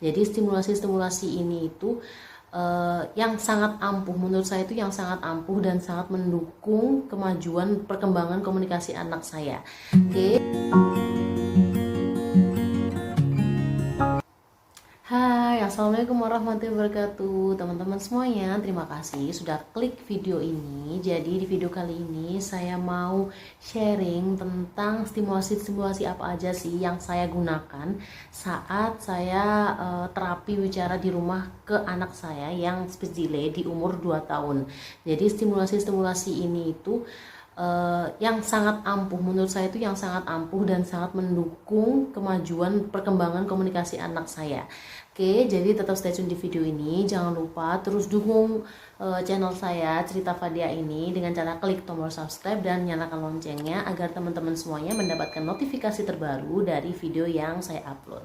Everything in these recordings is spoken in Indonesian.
Jadi stimulasi-stimulasi ini itu yang sangat ampuh, menurut saya itu yang sangat ampuh dan sangat mendukung kemajuan perkembangan komunikasi anak saya. Oke. Hai, assalamualaikum warahmatullahi wabarakatuh, teman-teman semuanya. Terima kasih sudah klik video ini. Jadi di video kali ini saya mau sharing tentang stimulasi-stimulasi apa aja sih yang saya gunakan saat saya terapi bicara di rumah ke anak saya yang speech delay di umur 2 tahun. Jadi stimulasi-stimulasi ini itu yang sangat ampuh, menurut saya itu yang sangat ampuh dan sangat mendukung kemajuan perkembangan komunikasi anak saya. Oke, jadi tetap stay tune di video ini. Jangan lupa terus dukung channel saya Cerita Fadia ini dengan cara klik tombol subscribe dan nyalakan loncengnya agar teman-teman semuanya mendapatkan notifikasi terbaru dari video yang saya upload.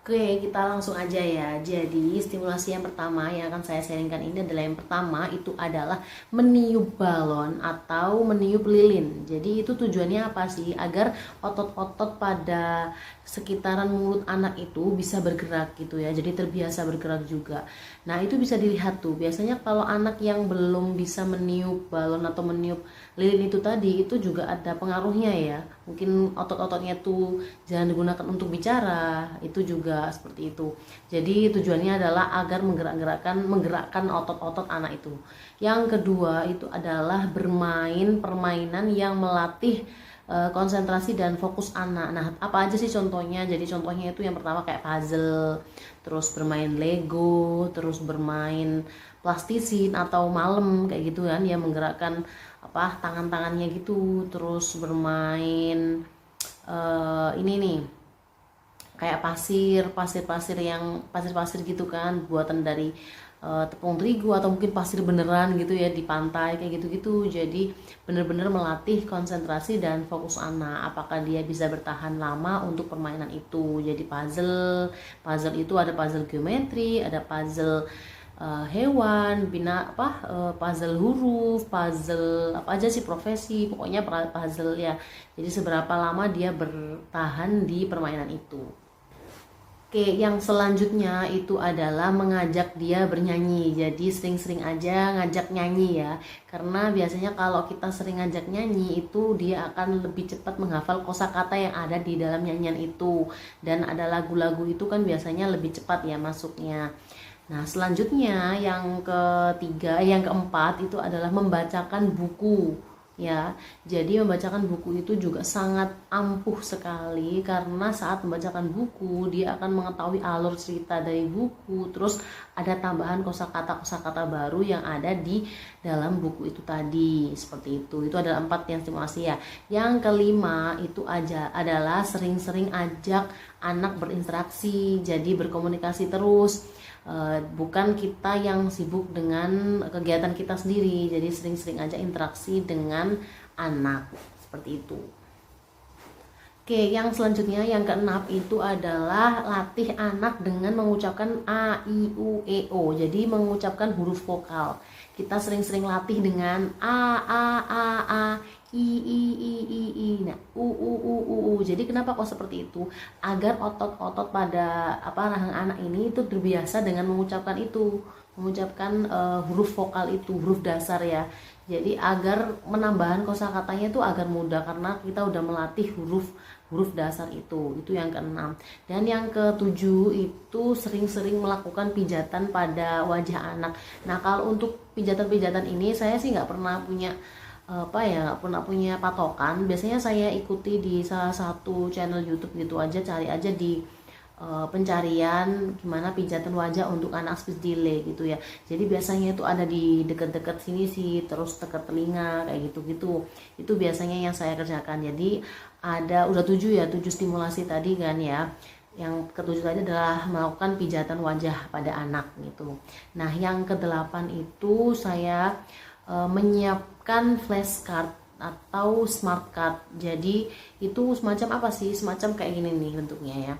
Oke, kita langsung aja ya. Jadi stimulasi yang pertama yang akan saya sharingkan ini adalah yang pertama itu adalah meniup balon atau meniup lilin. Jadi itu tujuannya apa sih? Agar otot-otot pada sekitaran mulut anak itu bisa bergerak gitu ya. Jadi terbiasa bergerak juga. Nah, itu bisa dilihat tuh. Biasanya kalau anak yang belum bisa meniup balon atau meniup lilin itu tadi, itu juga ada pengaruhnya ya. Mungkin otot-ototnya tuh jangan digunakan untuk bicara, itu juga seperti itu. Jadi tujuannya adalah agar menggerakkan otot-otot anak itu. Yang kedua itu adalah bermain permainan yang melatih konsentrasi dan fokus anak. Nah, apa aja sih contohnya? Jadi contohnya itu yang pertama kayak puzzle, terus bermain Lego, terus bermain plastisin atau malam kayak gitu kan, ya menggerakkan tangan-tangannya gitu. Terus bermain ini nih kayak pasir gitu kan, buatan dari tepung terigu atau mungkin pasir beneran gitu ya di pantai kayak gitu-gitu. Jadi bener-bener melatih konsentrasi dan fokus anak, apakah dia bisa bertahan lama untuk permainan itu. Jadi puzzle itu ada puzzle geometri, ada puzzle hewan, puzzle huruf, puzzle apa aja sih, profesi, pokoknya puzzle ya. Jadi seberapa lama dia bertahan di permainan itu. Oke, yang selanjutnya itu adalah mengajak dia bernyanyi. Jadi sering-sering aja ngajak nyanyi ya. Karena biasanya kalau kita sering ngajak nyanyi itu dia akan lebih cepat menghafal kosakata yang ada di dalam nyanyian itu. Dan ada lagu-lagu itu kan biasanya lebih cepat ya masuknya. Nah, selanjutnya yang keempat itu adalah membacakan buku. Ya, jadi membacakan buku itu juga sangat ampuh sekali karena saat membacakan buku dia akan mengetahui alur cerita dari buku, terus ada tambahan kosakata baru yang ada di dalam buku itu tadi. Seperti itu. Itu adalah 4 yang stimulasi ya. Yang kelima itu adalah sering-sering ajak anak berinteraksi, jadi berkomunikasi terus. Bukan kita yang sibuk dengan kegiatan kita sendiri, jadi sering-sering aja interaksi dengan anak seperti itu. Oke, yang selanjutnya yang keenam itu adalah latih anak dengan mengucapkan a, i, u, e, o. Jadi mengucapkan huruf vokal. Kita sering-sering latih dengan a, i. Nah, u. Jadi kenapa kok seperti itu? Agar otot-otot pada rahang anak ini itu terbiasa dengan mengucapkan itu, mengucapkan huruf vokal itu, huruf dasar ya. Jadi agar menambahkan kosakatanya itu agar mudah karena kita udah melatih huruf dasar itu yang keenam. Dan yang ketujuh itu sering-sering melakukan pijatan pada wajah anak. Nah, kalau untuk pijatan-pijatan ini saya sih nggak pernah punya patokan. Biasanya saya ikuti di salah satu channel YouTube gitu aja, cari aja di pencarian gimana pijatan wajah untuk anak speech delay gitu ya. Jadi biasanya itu ada di dekat-dekat sini sih, terus dekat telinga kayak gitu-gitu. Itu biasanya yang saya kerjakan. Jadi udah 7 stimulasi tadi kan ya. Yang ketujuh tadi adalah melakukan pijatan wajah pada anak gitu. Nah, yang kedelapan itu saya menyiapkan flashcard atau smart card. Jadi itu semacam apa sih? Semacam kayak gini nih bentuknya ya.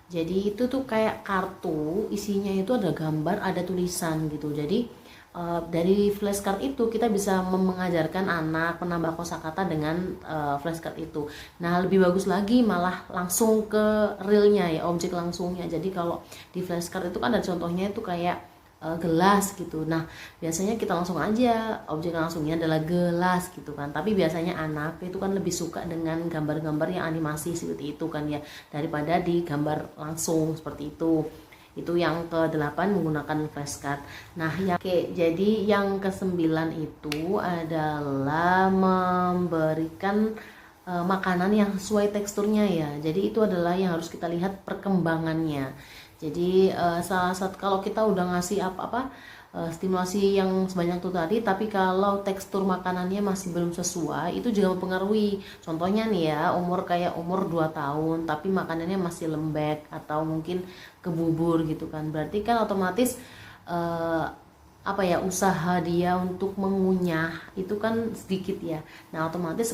Jadi itu tuh kayak kartu, isinya itu ada gambar, ada tulisan gitu. Jadi dari flashcard itu kita bisa mengajarkan anak menambah kosakata dengan flashcard itu. Nah, lebih bagus lagi malah langsung ke realnya ya, objek langsungnya. Jadi kalau di flashcard itu kan ada contohnya itu kayak gelas gitu. Nah, biasanya kita langsung aja objek langsungnya adalah gelas gitu kan. Tapi biasanya anak itu kan lebih suka dengan gambar-gambar yang animasi seperti itu kan ya, daripada di gambar langsung seperti itu. Itu yang ke-8 menggunakan flashcard. Nah, jadi yang ke-9 itu adalah memberikan makanan yang sesuai teksturnya ya. Jadi itu adalah yang harus kita lihat perkembangannya. Jadi salah satu, kalau kita udah ngasih apa-apa stimulasi yang sebanyak itu tadi, tapi kalau tekstur makanannya masih belum sesuai, itu juga mempengaruhi. Contohnya nih ya, umur 2 tahun tapi makanannya masih lembek atau mungkin kebubur gitu kan, berarti kan otomatis usaha dia untuk mengunyah itu kan sedikit ya. Nah, otomatis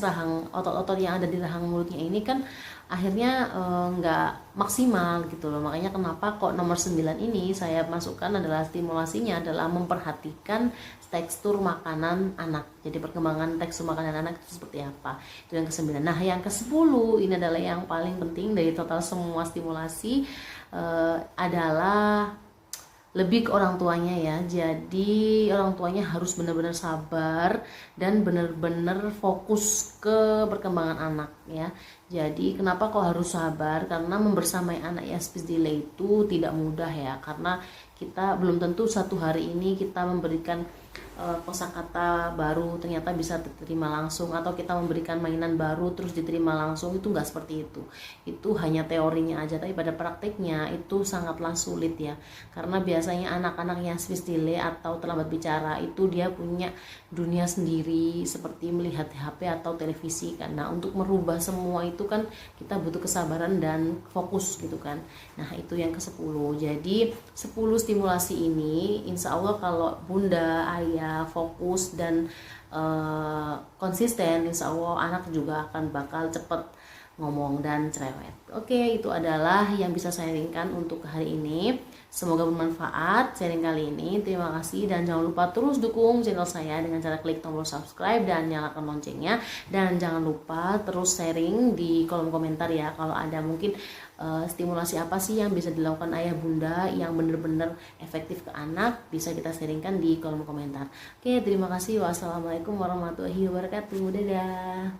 otot-otot yang ada di rahang mulutnya ini kan akhirnya nggak maksimal gitu loh. Makanya kenapa kok nomor 9 ini saya masukkan adalah stimulasinya adalah memperhatikan tekstur makanan anak. Jadi perkembangan tekstur makanan anak itu seperti apa. Itu yang ke-9. Nah, yang ke-10 ini adalah yang paling penting dari total semua stimulasi, adalah lebih ke orang tuanya ya. Jadi orang tuanya harus benar-benar sabar dan benar-benar fokus ke perkembangan anak ya. Jadi kenapa kok harus sabar? Karena membersamai anak yang speech delay itu tidak mudah ya, karena kita belum tentu satu hari ini kita memberikan kosakata baru ternyata bisa diterima langsung, atau kita memberikan mainan baru terus diterima langsung. Itu nggak seperti itu hanya teorinya aja, tapi pada prakteknya itu sangatlah sulit ya, karena biasanya anak-anak yang speech delay atau terlambat bicara itu dia punya dunia sendiri seperti melihat HP atau televisi kan. Nah, untuk merubah semua itu kan kita butuh kesabaran dan fokus gitu kan. Nah, itu yang ke-10. Jadi 10 stimulasi ini insya Allah kalau bunda, ayah fokus dan konsisten, insya Allah anak juga akan bakal cepet ngomong dan cerewet. Oke, itu adalah yang bisa saya sharingkan untuk hari ini. Semoga bermanfaat sharing kali ini. Terima kasih dan jangan lupa terus dukung channel saya dengan cara klik tombol subscribe dan nyalakan loncengnya. Dan jangan lupa terus sharing di kolom komentar ya, kalau ada mungkin stimulasi apa sih yang bisa dilakukan ayah bunda yang benar-benar efektif ke anak, bisa kita sharingkan di kolom komentar. Oke, terima kasih. Wassalamualaikum warahmatullahi wabarakatuh. Dadah.